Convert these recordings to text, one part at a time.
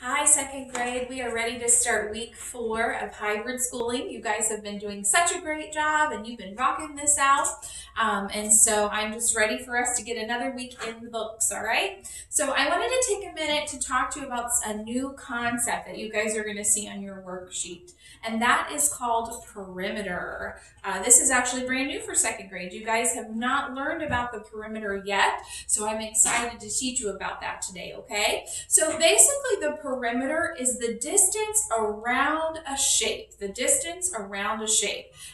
Hi, second grade. We are ready to start week 4 of hybrid schooling. You guys have been doing such a great job and you've been rocking this out. And so I'm just ready for us to get another week in the books, all right? So I wanted to take a minute to talk to you about a new concept that you guys are going to see on your worksheet. And that is called perimeter. This is actually brand new for second grade. You guys have not learned about the perimeter yet, so I'm excited to teach you about that today, okay? So basically the perimeter is the distance around a shape,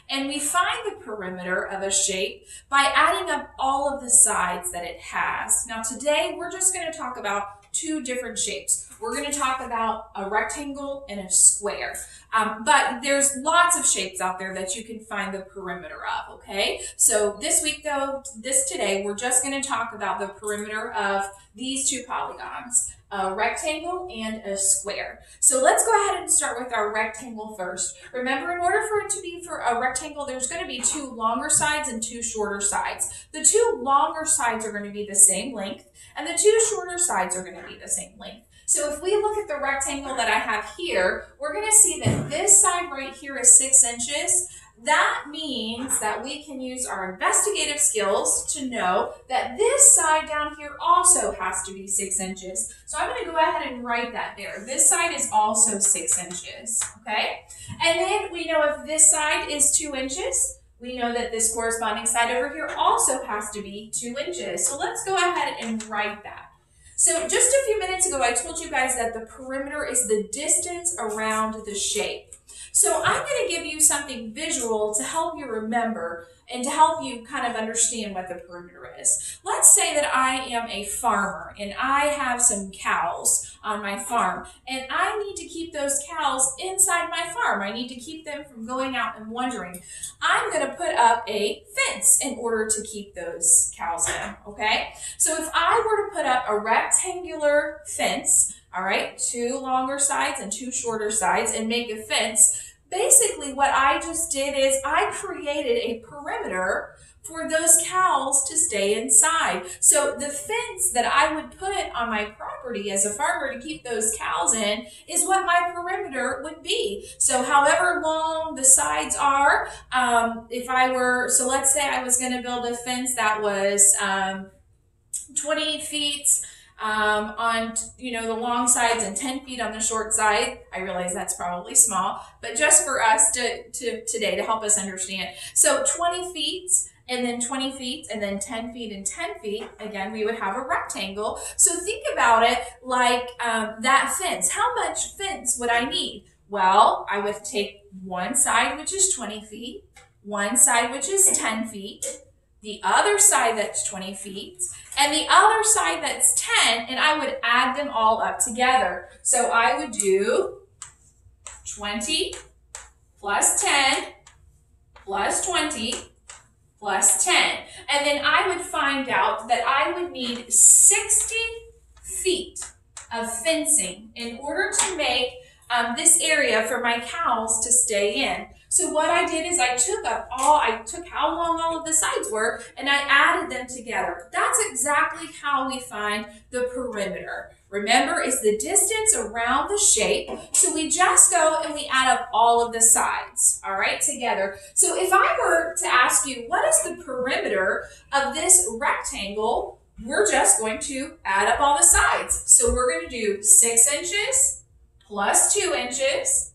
And we find the perimeter of a shape by adding up all of the sides that it has. Now today we're just going to talk about two different shapes. We're going to talk about a rectangle and a square. But there's lots of shapes out there that you can find the perimeter of, okay? So this week though, today, we're just going to talk about the perimeter of these two polygons, a rectangle and a square. So let's go ahead and start with our rectangle first. Remember, in order for it to be for a rectangle, there's going to be two longer sides and two shorter sides. The two longer sides are going to be the same length, and the two shorter sides are going to be the same length. So if we look at the rectangle that I have here, we're going to see that this side right here is 6 inches. That means that we can use our investigative skills to know that this side down here also has to be 6 inches. So I'm going to go ahead and write that there. This side is also 6 inches, okay? And then we know if this side is 2 inches, we know that this corresponding side over here also has to be 2 inches. So let's go ahead and write that. So just a few minutes ago, I told you guys that the perimeter is the distance around the shape. So I'm going to give you something visual to help you remember and to help you kind of understand what the perimeter is. Let's say that I am a farmer and I have some cows on my farm and I need to keep those cows inside my farm. I need to keep them from going out and wandering. I'm going to put up a fence in order to keep those cows in, okay? So if I were to put up a rectangular fence, all right, two longer sides and two shorter sides, and make a fence, basically what I just did is I created a perimeter for those cows to stay inside. So the fence that I would put on my property as a farmer to keep those cows in is what my perimeter would be. So however long the sides are, so let's say I was going to build a fence that was 20 feet on the long sides and 10 feet on the short side. I realize that's probably small, but just for us today to help us understand. So 20 feet and then 20 feet and then 10 feet and 10 feet, again, we would have a rectangle. So think about it like that fence. How much fence would I need? Well, I would take one side, which is 20 feet, one side, which is 10 feet, the other side that's 20 feet, and the other side that's 10, and I would add them all up together. So I would do 20 plus 10 plus 20 plus 10. And then I would find out that I would need 60 feet of fencing in order to make this area for my cows to stay in. So what I did is I took how long all of the sides were and I added them together. That's exactly how we find the perimeter. Remember, it's the distance around the shape. So we just go and we add up all of the sides, all right, together. So if I were to ask you, what is the perimeter of this rectangle? We're just going to add up all the sides. So we're going to do 6 inches plus 2 inches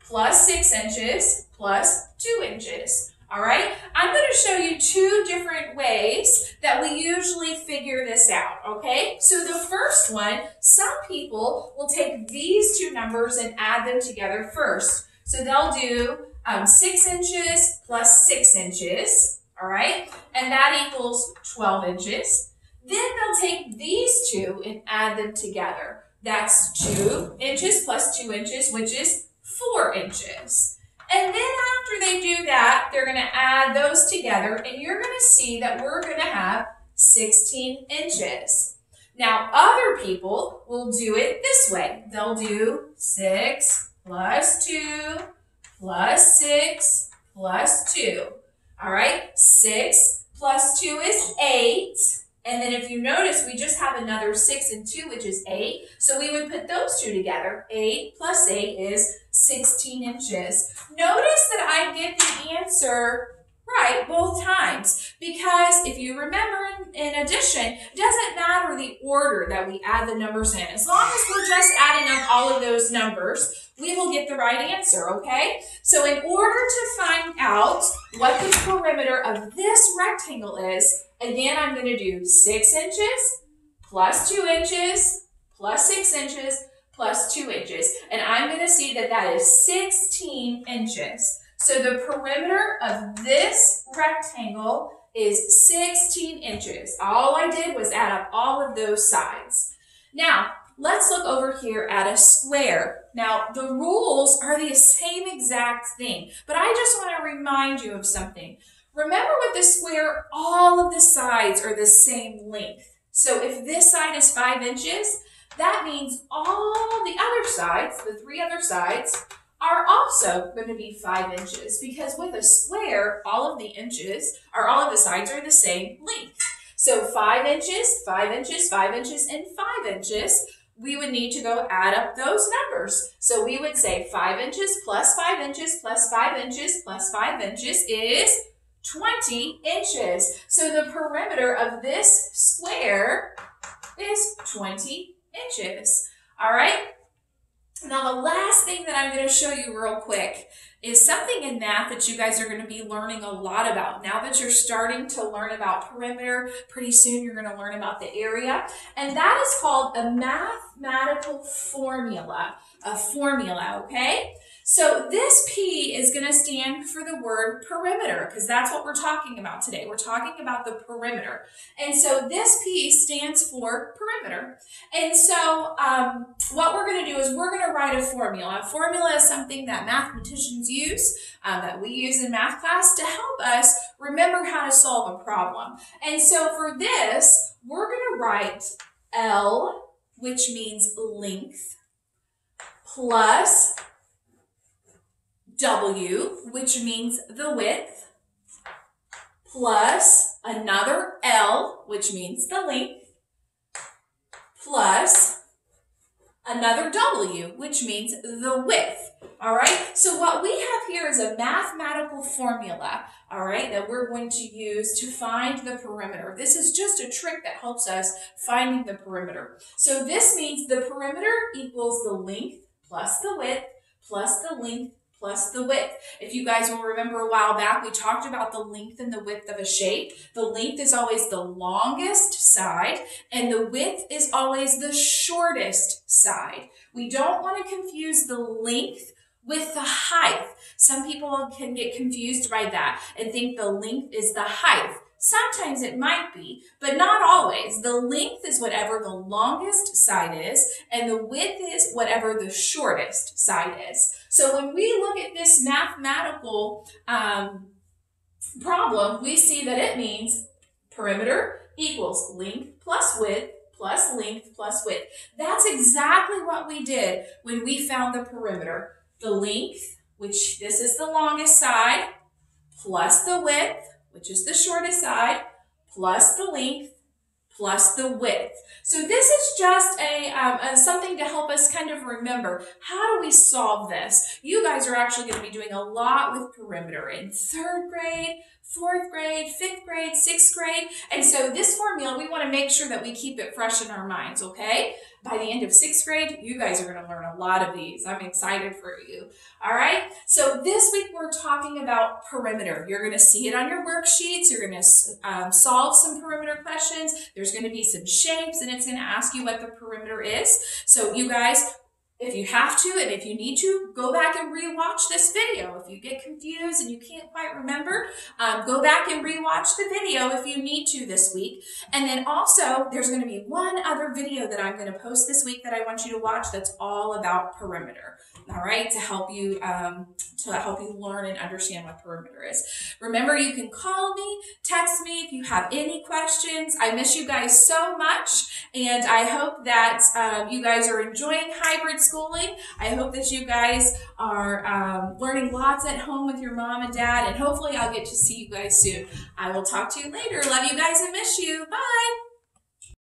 plus 6 inches plus 2 inches. All right, I'm going to show you two different ways that we usually figure this out, okay? So the first one, some people will take these two numbers and add them together first. So they'll do 6 inches plus 6 inches, all right? And that equals 12 inches. Then they'll take these two and add them together. That's 2 inches plus 2 inches, which is 4 inches. And then after they do that, they're going to add those together, and you're going to see that we're going to have 16 inches. Now, other people will do it this way. They'll do 6 plus 2 plus 6 plus 2. All right, 6 plus 2 is 8. And then if you notice, we just have another 6 and 2, which is 8. So we would put those two together. 8 plus 8 is 16 inches. Notice that I get the answer right both times, because if you remember in addition, it doesn't matter the order that we add the numbers in. As long as we're just adding up all of those numbers, we will get the right answer, okay? So in order to find out what the perimeter of this rectangle is, again, I'm going to do 6 inches plus 2 inches plus 6 inches plus 2 inches. And I'm going to see that that is 16 inches. So the perimeter of this rectangle is 16 inches. All I did was add up all of those sides. Now, let's look over here at a square. Now, the rules are the same exact thing, but I just want to remind you of something. Remember with the square, all of the sides are the same length. So if this side is 5 inches, that means all the other sides, the 3 other sides, are also going to be 5 inches, because with a square, all of the inches, or all of the sides are the same length. So 5 inches, 5 inches, 5 inches, and 5 inches, we would need to go add up those numbers. So we would say 5 inches plus 5 inches plus 5 inches plus 5 inches is 20 inches. So the perimeter of this square is 20 inches. All right? Now, the last thing that I'm going to show you real quick is something in math that you guys are going to be learning a lot about. Now that you're starting to learn about perimeter, pretty soon you're going to learn about the area. And that is called a mathematical formula. A formula, okay? So this P is going to stand for the word perimeter, because that's what we're talking about today. We're talking about the perimeter. And so this P stands for perimeter. And so what we're going to do is we're going to write a formula. A formula is something that mathematicians use, that we use in math class to help us remember how to solve a problem. And so for this, we're going to write L, which means length, plus W, which means the width, plus another L, which means the length, plus another W, which means the width. All right, so what we have here is a mathematical formula, all right, that we're going to use to find the perimeter. This is just a trick that helps us finding the perimeter. So this means the perimeter equals the length plus the width plus the length plus the width. If you guys will remember a while back, we talked about the length and the width of a shape. The length is always the longest side, and the width is always the shortest side. We don't want to confuse the length with the height. Some people can get confused by that and think the length is the height. Sometimes it might be, but not always. The length is whatever the longest side is, and the width is whatever the shortest side is. So when we look at this mathematical problem, we see that it means perimeter equals length plus width plus length plus width. That's exactly what we did when we found the perimeter. The length, which this is the longest side, plus the width, which is the shortest side, plus the length, plus the width. So this is just something to help us kind of remember, how do we solve this? You guys are actually going to be doing a lot with perimeter in 3rd grade, 4th grade, 5th grade, 6th grade. And so this formula, we want to make sure that we keep it fresh in our minds, okay? By the end of 6th grade, you guys are going to learn a lot of these. I'm excited for you. All right. So this week we're talking about perimeter. You're going to see it on your worksheets. You're going to solve some perimeter questions. There's going to be some shapes, and it's going to ask you what the perimeter is. So you guys, if you have to and if you need to, go back and rewatch this video. If you get confused and you can't quite remember, go back and rewatch the video if you need to this week. And then also, there's going to be one other video that I'm going to post this week that I want you to watch that's all about perimeter. All right, to help you learn and understand what perimeter is. Remember, you can call me, text me if you have any questions. I miss you guys so much, and I hope that you guys are enjoying hybrid schooling. I hope that you guys are learning lots at home with your mom and dad, and hopefully I'll get to see you guys soon. I will talk to you later. Love you guys and miss you. Bye.